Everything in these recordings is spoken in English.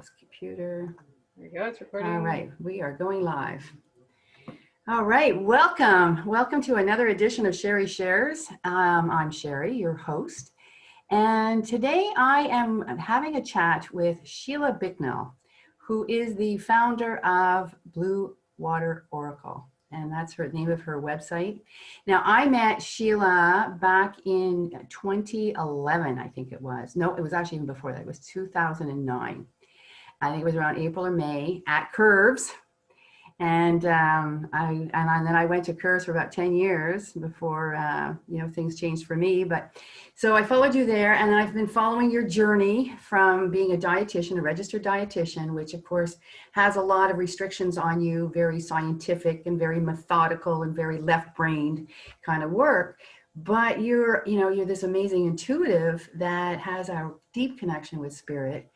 this computer. There you go, it's recording. All right, we are going live. All right, welcome. Welcome to another edition of Sherry Shares. I'm Sherry, your host. And today I am having a chat with Sheila Bicknell, who is the founder of BlueWater Oracle. And that's her name of her website. Now, I met Sheila back in 2011, I think it was. No, it was actually even before that. It was 2009. I think it was around April or May at Curves. And then I went to Curves for about 10 years before, things changed for me. But so I followed you there, and then I've been following your journey from being a dietitian, a registered dietitian, which of course has a lot of restrictions on you, very scientific and very methodical and very left-brained kind of work. But you're this amazing intuitive that has a deep connection with spirit.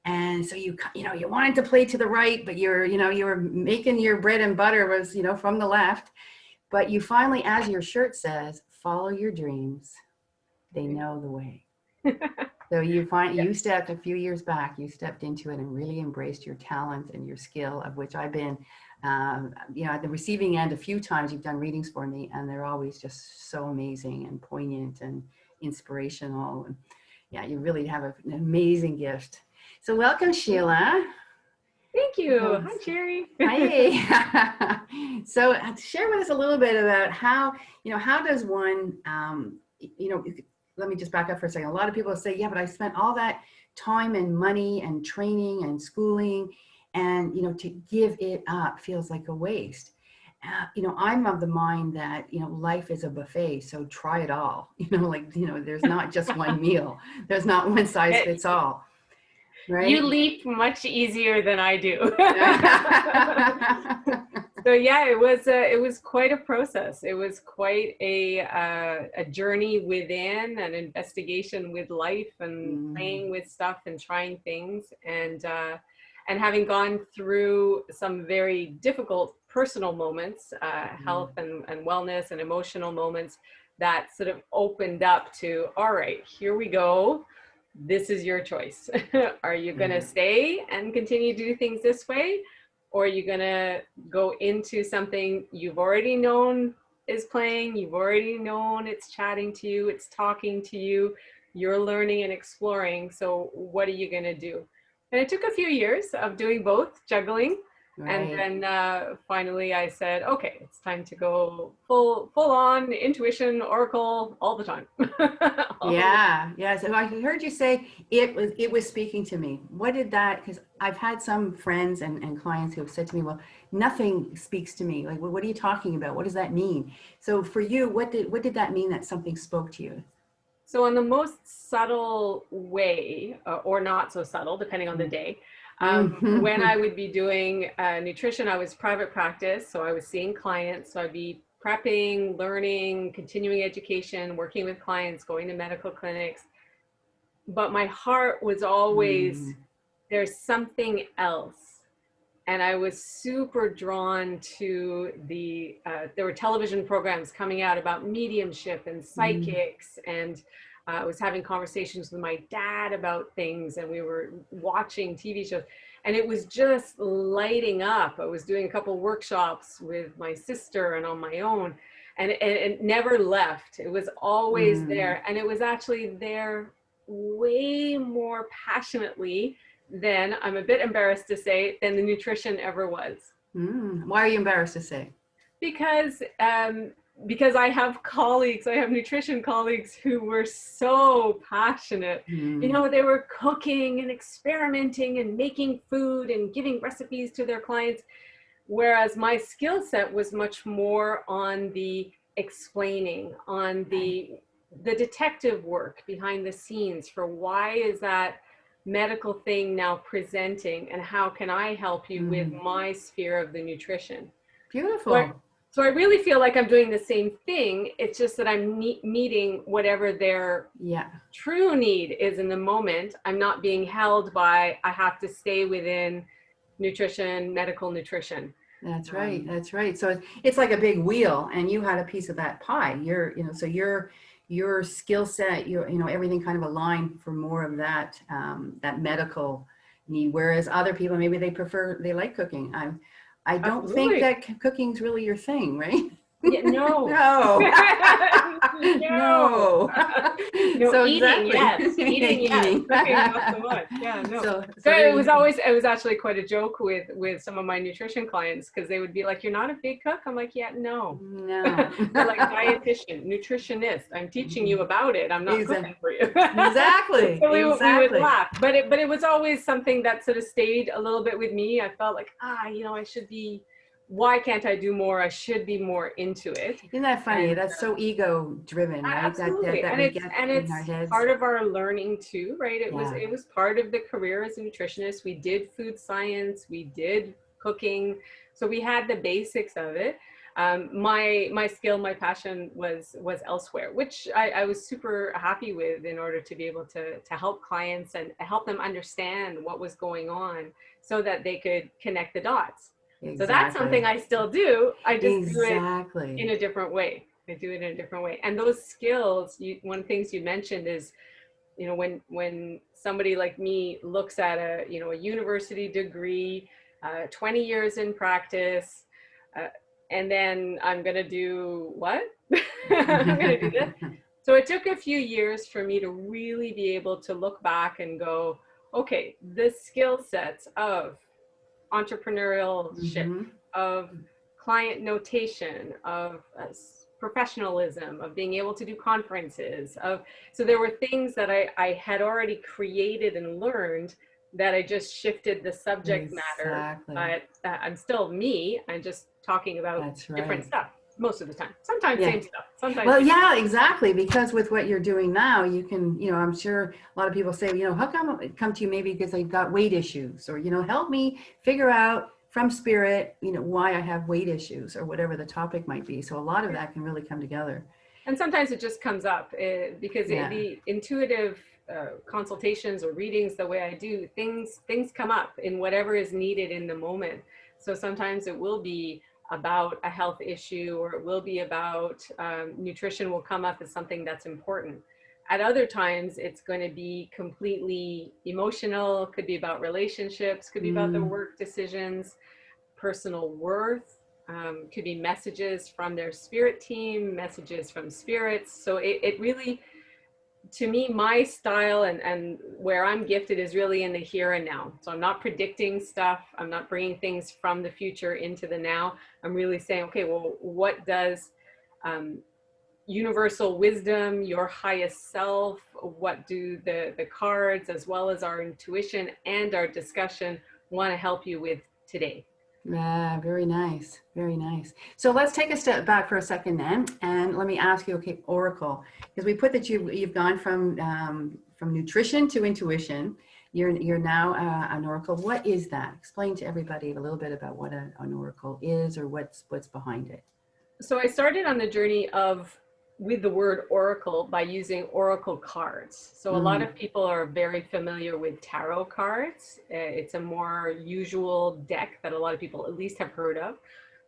And so you wanted to play to the right, but you were making your bread and butter was, from the left. But you finally, as your shirt says, follow your dreams. They know the way. So you stepped a few years back, you stepped into it and really embraced your talent and your skill, of which I've been, at the receiving end a few times. You've done readings for me, and they're always just so amazing and poignant and inspirational. And yeah, you really have an amazing gift. So welcome, Sheila. Thank you. Hi, Sherry. Hi. So share with us a little bit about how does one, let me just back up for a second. A lot of people say, yeah, but I spent all that time and money and training and schooling, and, to give it up feels like a waste. I'm of the mind that, life is a buffet, so try it all. There's not just one meal. There's not one size fits all. Right? You leap much easier than I do. So yeah, it was quite a process. It was quite a journey within, an investigation with life and playing with stuff and trying things, and having gone through some very difficult personal moments, health and wellness and emotional moments that sort of opened up to, all right, here we go. This is your choice. Are you going to stay and continue to do things this way? Or are you going to go into something you've already known is playing, you've already known it's chatting to you, it's talking to you, you're learning and exploring. So what are you going to do? And it took a few years of doing both, juggling. Right. And then finally I said, okay, it's time to go full on intuition, oracle, all the time. Yeah. So I heard you say it was speaking to me. What did that, because I've had some friends and clients who have said to me, well, nothing speaks to me. Like, well, what are you talking about? What does that mean? So for you, what did that mean that something spoke to you? So in the most subtle way, or not so subtle, depending on the day, when I would be doing nutrition, I was private practice. So I was seeing clients. So I'd be prepping, learning, continuing education, working with clients, going to medical clinics. But my heart was always, there's something else. And I was super drawn to there were television programs coming out about mediumship and psychics, and I was having conversations with my dad about things, and we were watching TV shows, and it was just lighting up. I was doing a couple workshops with my sister and on my own, and it never left. It was always there, and it was actually there way more passionately than, I'm a bit embarrassed to say, than the nutrition ever was. Why are you embarrassed to say? Because I have colleagues, I have nutrition colleagues who were so passionate. They were cooking and experimenting and making food and giving recipes to their clients, whereas my skill set was much more on the explaining, on the detective work behind the scenes for why is that medical thing now presenting, and how can I help you with my sphere of the nutrition. Beautiful. So I really feel like I'm doing the same thing. It's just that I'm meeting whatever their true need is in the moment. I'm not being held by, I have to stay within nutrition, medical nutrition. That's right. That's right. So it's like a big wheel, and you had a piece of that pie. So your skill set, everything kind of aligned for more of that, that medical Whereas other people, maybe they like cooking. I don't think Absolutely. that cooking's really your thing, right? Yeah, no. No. No. No. No, So eating, exactly. yes. Eating, yes. Eating. Cooking, not so much. Yeah, no. So So there it you was go. always, it was actually quite a joke with some of my nutrition clients, because they would be like, "You're not a big cook?" I'm like, "Yeah, no." No. They're like, "Dietitian, nutritionist. I'm teaching you about it. I'm not cooking for you." Exactly. So we would Exactly. laugh, but it was always something that sort of stayed a little bit with me. I felt like, I should be. Why can't I do more? I should be more into it. Isn't that funny? And That's so ego driven, right? absolutely, That and we it's get and in it's our heads. part of our learning too, right? It was Yeah. it was part of the career as a nutritionist. We did food science, we did cooking, so we had the basics of it. My skill, my passion was elsewhere, which I was super happy with, in order to be able to help clients and help them understand what was going on, so that they could connect the dots. So that's something Exactly. I still do. I just do it in Exactly. a different way. I do it in a different way. And those skills, one of the things you mentioned is, when somebody like me looks at a university degree, 20 years in practice, uh, and then I'm going to do what? I'm going to do this. So it took a few years for me to really be able to look back and go, okay, the skill sets of entrepreneurship, Hmm. of client notation, of professionalism, of being able to do conferences, so there were things that I had already created and learned, that I just shifted the subject matter, Exactly. but I'm still me. I'm just talking about That's different right. stuff most of the time. Sometimes Yeah. same stuff, sometimes Well, different. yeah, exactly. Because with what you're doing now, you can, I'm sure a lot of people say, how come to you maybe because they've got weight issues, or, help me figure out from spirit, why I have weight issues, or whatever the topic might be. So a lot of that can really come together. And sometimes it just comes up, because Yeah. the intuitive consultations or readings, the way I do things come up in whatever is needed in the moment. So sometimes it will be about a health issue, or it will be about nutrition will come up as something that's important. At other times, it's going to be completely emotional, could be about relationships, could be about their Mm, work decisions, personal worth, could be messages from their spirit team, messages from spirits. So it really, to me, my style and where I'm gifted is really in the here and now. So I'm not predicting stuff. I'm not bringing things from the future into the now. I'm really saying, okay, well, what does um, universal wisdom, your highest self, what do the cards, as well as our intuition and our discussion, want to help you with today? yeah, very nice. Very nice. So let's take a step back for a second then, and let me ask you, okay, Oracle, because we put that you've gone from nutrition to intuition. You're now an Oracle. What is that? Explain to everybody a little bit about what an Oracle is, or what's behind it. So I started on the journey of with the word oracle by using oracle cards. So a lot Mm, of people are very familiar with tarot cards. It's a more usual deck that a lot of people at least have heard of.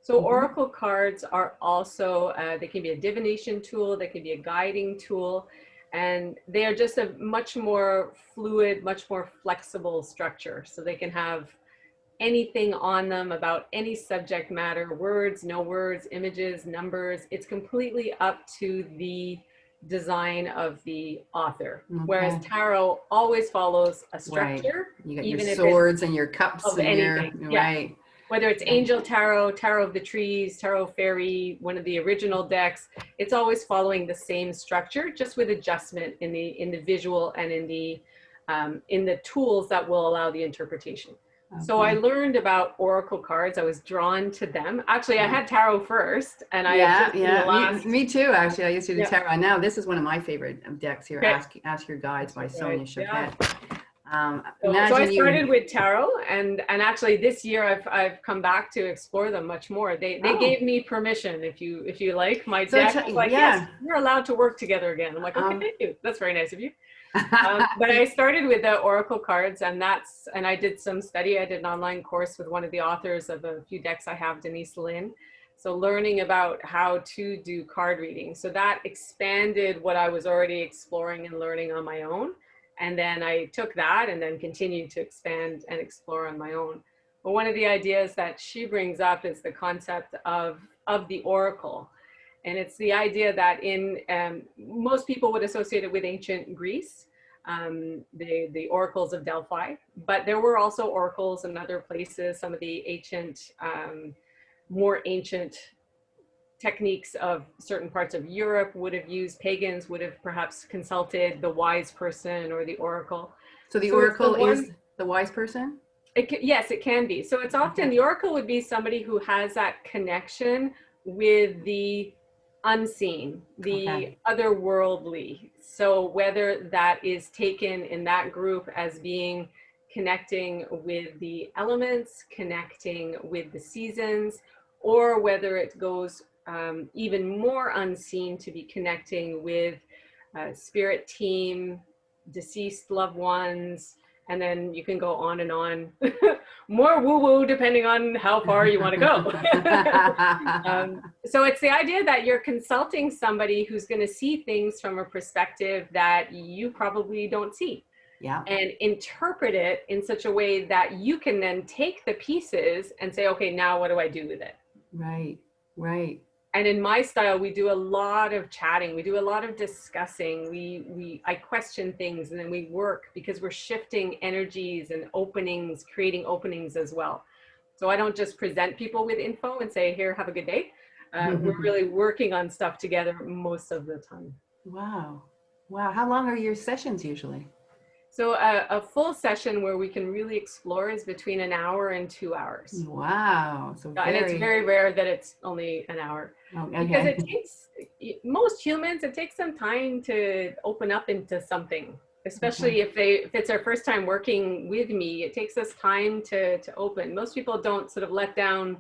So mm-hmm. oracle cards are also, they can be a divination tool, they can be a guiding tool, and they are just a much more fluid, much more flexible structure. So they can have anything on them about any subject matter, words, no words, images, numbers. It's completely up to the design of the author. Whereas Okay. tarot always follows a Right. structure, You got your even if it's swords and your cups of and your, anything. Yeah. right. Whether it's Yeah. angel tarot, tarot of the trees, tarot fairy, one of the original decks, it's always following the same structure, just with adjustment in the visual and in the tools that will allow the interpretation. So I Okay. learned about oracle cards. I was drawn to them. Actually, I Yeah. had tarot first, and I have Yeah, just in the yeah. last, Me too, actually. I used to do yeah, tarot. Now this is one of my favorite decks here. okay, Ask Your Guides that's by your Sonia guide. Yeah. Choquette. So I Imagine started you. with tarot, and actually this year I've come back to explore them much more. They Oh, gave me permission, if you like. My so deck was like, yes, yeah. you're allowed to work together again. I'm like, okay, Um, thank you. That's very nice of you. But I started with the oracle cards, and I did some study. I did an online course with one of the authors of a few decks I have, Denise Lynn. So learning about how to do card reading. So that expanded what I was already exploring and learning on my own. And then I took that and then continued to expand and explore on my own. But one of the ideas that she brings up is the concept of the oracle. And it's the idea that most people would associate it with ancient Greece, the oracles of Delphi, but there were also oracles in other places. Some of the ancient, more ancient techniques of certain parts of Europe would have used, pagans would have perhaps consulted the wise person or the oracle. So the oracle is the wise person? Yes, it can be. So it's often the oracle would be somebody who has that connection with the unseen, the otherworldly. So whether that is taken in that group as being connecting with the elements, connecting with the seasons, or whether it goes even more unseen to be connecting with spirit team, deceased loved ones, and then you can go on and on. More woo-woo depending on how far you want to go. So it's the idea that you're consulting somebody who's going to see things from a perspective that you probably don't see. Yeah. And interpret it in such a way that you can then take the pieces and say, okay, now what do I do with it? Right, right. And in my style, we do a lot of chatting. We do a lot of discussing. I question things, and then we work because we're shifting energies and openings, creating openings as well. So I don't just present people with info and say, here, have a good day. We're really working on stuff together most of the time. Wow. Wow. How long are your sessions usually? So a full session where we can really explore is between an hour and 2 hours. Wow. So and it's very rare that it's only an hour. Okay. Because it takes, most humans, it takes some time to open up into something, especially if it's their first time working with me. It takes us time to open. Most people don't sort of let down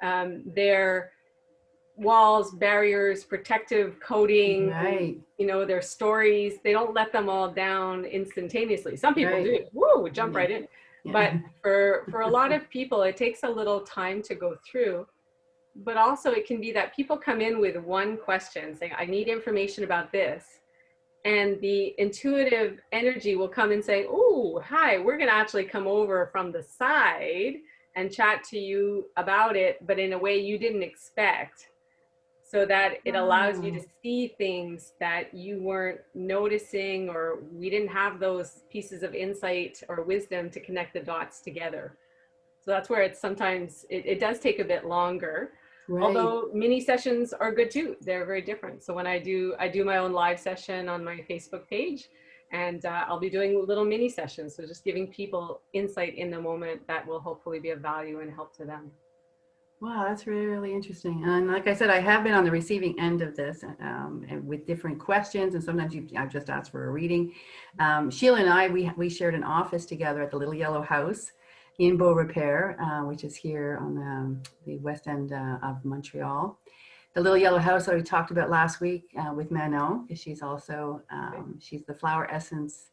their walls, barriers, protective coating, right. You know, their stories. They don't let them all down instantaneously. Some people do, woo, jump right in. Yeah. But for a lot of people, it takes a little time to go through. But also it can be that people come in with one question saying, I need information about this. And the intuitive energy will come and say, oh, hi, we're going to actually come over from the side and chat to you about it, but in a way you didn't expect. So that it allows you to see things that you weren't noticing, or we didn't have those pieces of insight or wisdom to connect the dots together. So that's where it's sometimes, it does take a bit longer. Right. Although mini sessions are good too. They're very different. So when I do my own live session on my Facebook page, and I'll be doing little mini sessions. So just giving people insight in the moment that will hopefully be of value and help to them. Wow, that's really, really interesting. And like I said, I have been on the receiving end of this and with different questions. And sometimes I've just asked for a reading. Sheila and I, we shared an office together at the Little Yellow House in Beaurepaire, which is here on the west end of Montreal. The Little Yellow House that we talked about last week with Manon, because she's also, she's the flower essence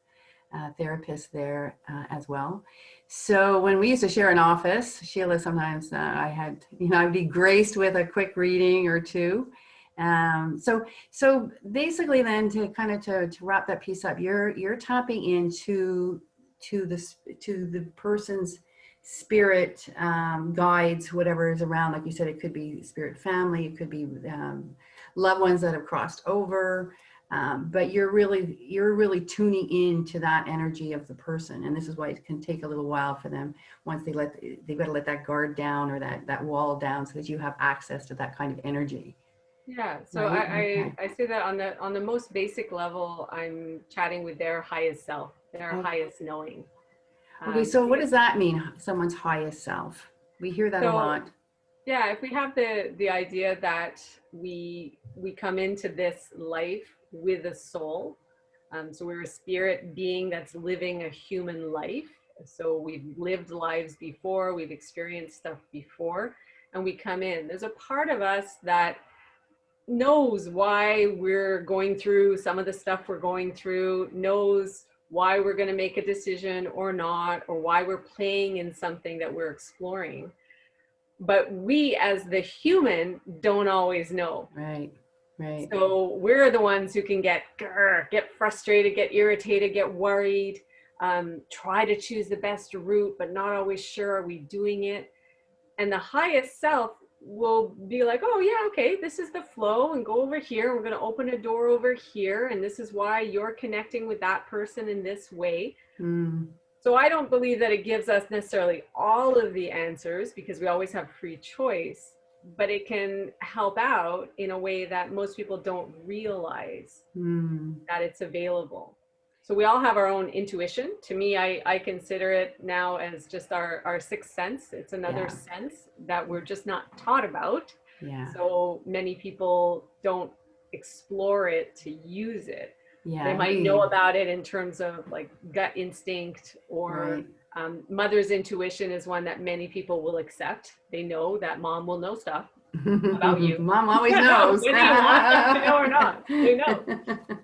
therapist there as well. So when we used to share an office, Sheila, sometimes I'd be graced with a quick reading or two. So basically then to wrap that piece up, you're tapping into the person's spirit guides, whatever is around. Like you said, it could be spirit family, it could be loved ones that have crossed over. But you're really tuning in to that energy of the person, and this is why it can take a little while for them. Once they've got to let that guard down or that wall down, so that you have access to that kind of energy. Yeah. So right? I say that on the most basic level, I'm chatting with their highest self, their highest knowing. Okay. So what does that mean? Someone's highest self. We hear that a lot. Yeah. If we have the idea that we come into this life with a soul. So we're a spirit being that's living a human life. So we've lived lives before, we've experienced stuff before, and we come in. There's a part of us that knows why we're going through some of the stuff we're going through, knows why we're going to make a decision or not, or why we're playing in something that we're exploring. But we as the human don't always know. Right. Right. So we're the ones who can get frustrated, get irritated, get worried, try to choose the best route, but not always sure are we doing it. And the highest self will be like, oh yeah, okay, this is the flow, and go over here. We're going to open a door over here. And this is why you're connecting with that person in this way. So I don't believe that it gives us necessarily all of the answers, because we always have free choice, but it can help out in a way that most people don't realize that it's available. So we all have our own intuition. To me, I consider it now as just our sixth sense. It's another sense that we're just not taught about. Yeah. So many people don't explore it to use it. Yeah. They might know about it in terms of like gut instinct, or mother's intuition is one that many people will accept. They know that mom will know stuff about you. Mom always knows. Whether you want them to know or not, they know.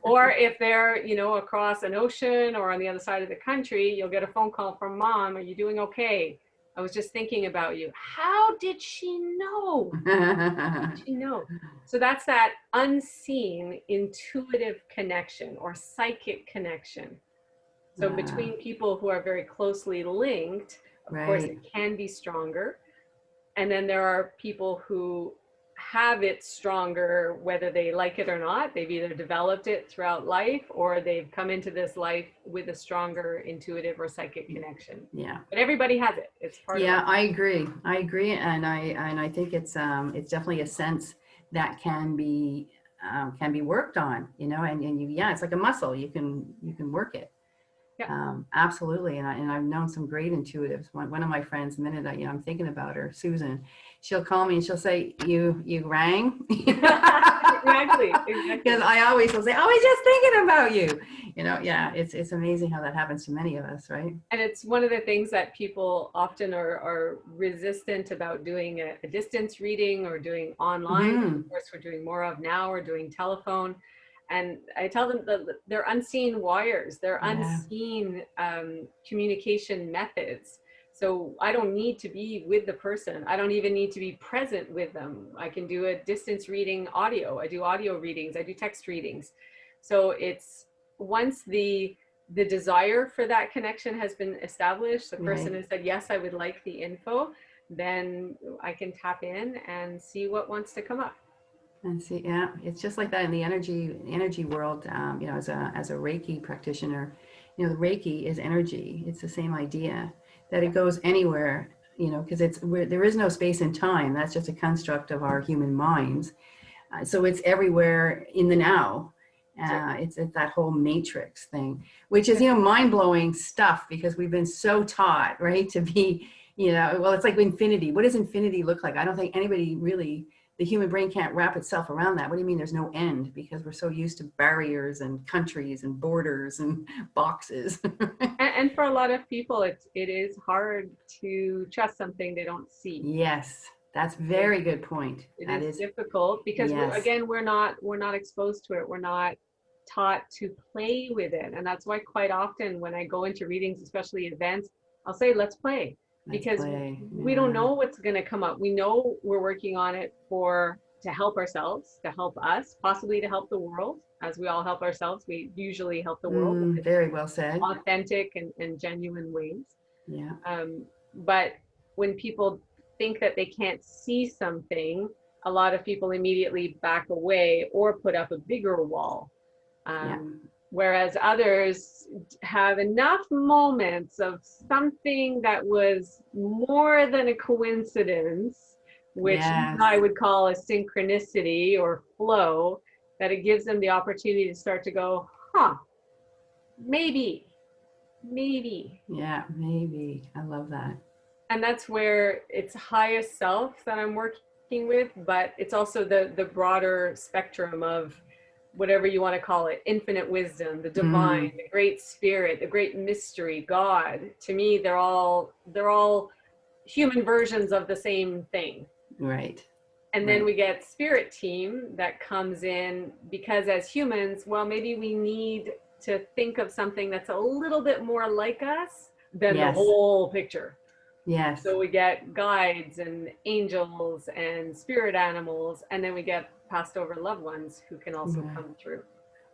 Or if they're, across an ocean or on the other side of the country, you'll get a phone call from mom. Are you doing okay? I was just thinking about you. How did she know? How did she know? So that's that unseen intuitive connection or psychic connection. So between people who are very closely linked, of course, it can be stronger. And then there are people who have it stronger, whether they like it or not. They've either developed it throughout life, or they've come into this life with a stronger intuitive or psychic connection. Yeah. But everybody has it. It's part of it. Yeah, I agree. And I think it's definitely a sense that can be worked on, and it's like a muscle. You can work it. Yeah. Absolutely. And I've known some great intuitives. One of my friends, the minute I'm thinking about her, Susan, she'll call me and she'll say, you rang. Exactly. Because I always will say, I was just thinking about you. It's amazing how that happens to many of us, right? And it's one of the things that people often are resistant about doing a distance reading or doing online. Of course, we're doing more of now. We're doing telephone. And I tell them that they're unseen wires, they're unseen communication methods. So I don't need to be with the person. I don't even need to be present with them. I can do a distance reading audio. I do audio readings. I do text readings. So it's once the desire for that connection has been established, the person has said, yes, I would like the info, then I can tap in and see what wants to come up. And see, it's just like that in the energy world. As a Reiki practitioner, the Reiki is energy. It's the same idea that it goes anywhere, because there is no space and time. That's just a construct of our human minds. So it's everywhere in the now. It's that whole matrix thing, which is, mind-blowing stuff, because we've been so taught, right, to be, it's like infinity. What does infinity look like? I don't think anybody really, the human brain can't wrap itself around that. What do you mean there's no end? Because we're so used to barriers and countries and borders and boxes. And for a lot of people, it is hard to trust something they don't see. Yes, that's very good point. It is difficult because we're not exposed to it. We're not taught to play with it. And that's why quite often when I go into readings, especially events, I'll say, let's play. Because we don't know what's going to come up. We know we're working on it to help ourselves, to help us, possibly to help the world. As we all help ourselves, we usually help the world. Very well said. Authentic and genuine ways. Yeah. But when people think that they can't see something, a lot of people immediately back away or put up a bigger wall. Whereas others have enough moments of something that was more than a coincidence, which I would call a synchronicity or flow, that it gives them the opportunity to start to go, maybe. Yeah, maybe. I love that. And that's where it's highest self that I'm working with, but it's also the broader spectrum of whatever you want to call it, infinite wisdom, the divine, the great spirit, the great mystery, God. To me, they're all human versions of the same thing. Right. And then we get spirit team that comes in, because as humans, maybe we need to think of something that's a little bit more like us than the whole picture. Yes. So we get guides and angels and spirit animals, and then we get passed over loved ones who can also Right. come through. And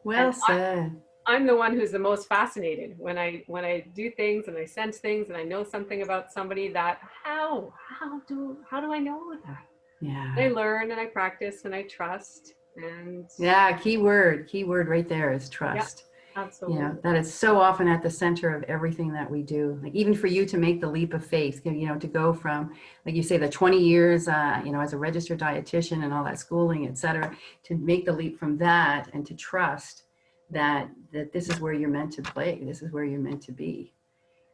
Well said. I'm the one who's the most fascinated when I do things and I sense things and I know something about somebody that how do I know that? I Yeah. learn and I practice and I trust and Yeah. Key word right there is yeah, trust. You know, absolutely. that is so often at the center of everything that we do. Like even for you to make the leap of faith, you know, to go from, like you say, the 20 years, you know, as a registered dietitian and all that schooling, et cetera, to make the leap from that and to trust that this is where you're meant to play. This is where you're meant to be.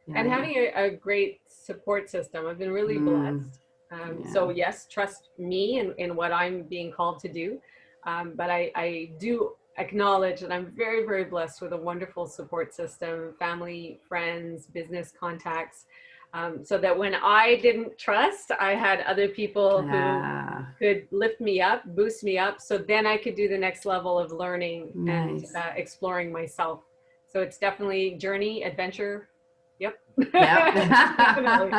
You And know, having a great support system, I've been really mm, blessed. yeah, So yes, trust me in what I'm being called to do. But I do acknowledge that I'm very, very blessed with a wonderful support system, family, friends, business contacts. So that when I didn't trust, I had other people who ah, could lift me up, boost me up. So then I could do the next level of learning and nice. exploring myself. So it's definitely journey, adventure. Yep. Yep. Definitely.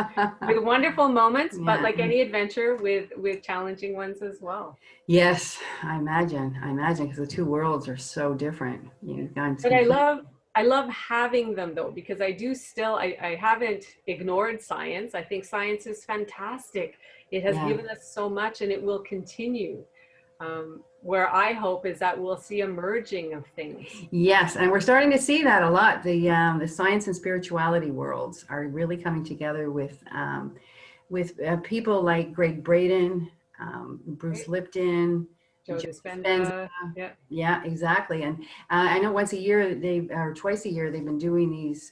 With wonderful moments, but Yeah. like any adventure with challenging ones as well. Yes, I imagine, because the two worlds are so different. Yeah. You guys But complete. I love having them though, because I do still I haven't ignored science. I think science is fantastic. It has Yeah. given us so much and it will continue. Where I hope is that we'll see a merging of things. Yes, and we're starting to see that a lot. The science and spirituality worlds are really coming together with people like Greg Braden, Bruce Right? Lipton, Joe Joe Dispenza. Dispenza. Yeah. Yeah, exactly. And I know once a year or twice a year they've been doing these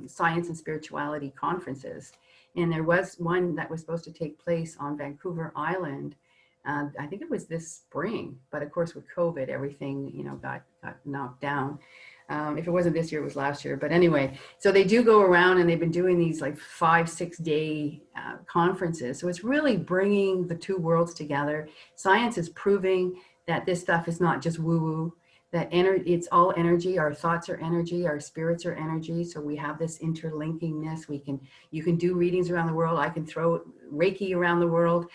science and spirituality conferences. And there was one that was supposed to take place on Vancouver Island. I think it was this spring, but of course with COVID, everything got knocked down. If it wasn't this year, it was last year. But anyway, so they do go around and they've been doing these like 5-6 day conferences. So it's really bringing the two worlds together. Science is proving that this stuff is not just woo-woo, that it's all energy. Our thoughts are energy, our spirits are energy. So we have this interlinkingness. You can do readings around the world. I can throw Reiki around the world.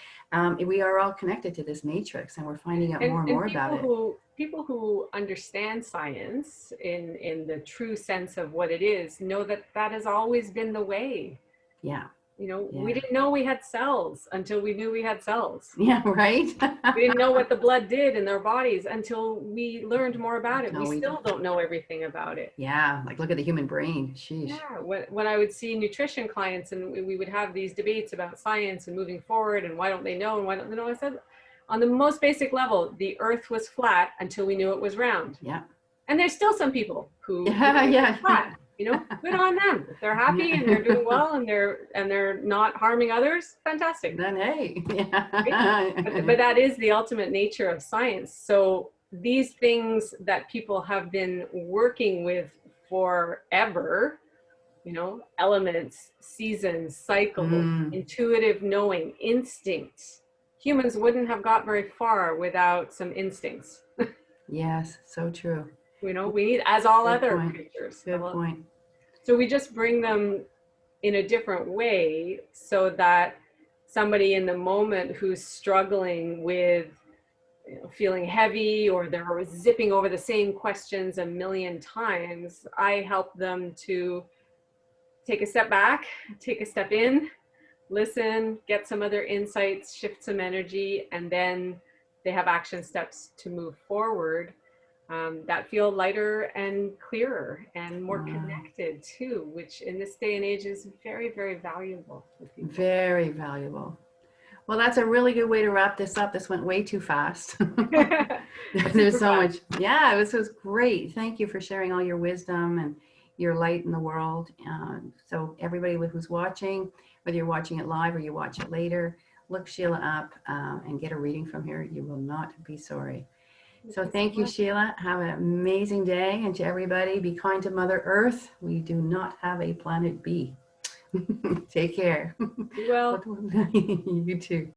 We are all connected to this matrix, and we're finding out more and And more about it. people who understand science in the true sense of what it is know that that has always been the way. Yeah, You know, we yeah, didn't know we had cells until we knew we had cells. yeah, right? We didn't know what the blood did in their bodies until we learned more about it. We No, we still don't. don't know everything about it. Yeah, like look at the human brain. Sheesh. Yeah, when I would see nutrition clients and we would have these debates about science and moving forward and why don't they know and why don't they know, I said, on the most basic level, the earth was flat until we knew it was round. Yeah. And there's still some people who Yeah, believe it's yeah. flat. You know, good on them. If they're happy and they're doing well and they're not harming others, fantastic. Then hey. Right? Yeah. But that is the ultimate nature of science. So these things that people have been working with forever, you know, elements, seasons, cycles, Mm, intuitive knowing, instincts. Humans wouldn't have got very far without some instincts. yes, so true. You know, we need, as all Good other point. creatures. Good point. So we just bring them in a different way so that somebody in the moment who's struggling with feeling heavy or they're zipping over the same questions a million times, I help them to take a step back, take a step in, listen, get some other insights, shift some energy, and then they have action steps to move forward that feel lighter and clearer and more connected too, which in this day and age is very, very valuable for people. Very valuable. Well, that's a really good way to wrap this up. This went way too fast. There's so much. Yeah, this was great. Thank you for sharing all your wisdom and your light in the world. So everybody who's watching, whether you're watching it live or you watch it later, look Sheila up and get a reading from her. You will not be sorry. So thank you, Sheila. Have an amazing day. And to everybody, be kind to Mother Earth. We do not have a planet B. Take care. Well, You too.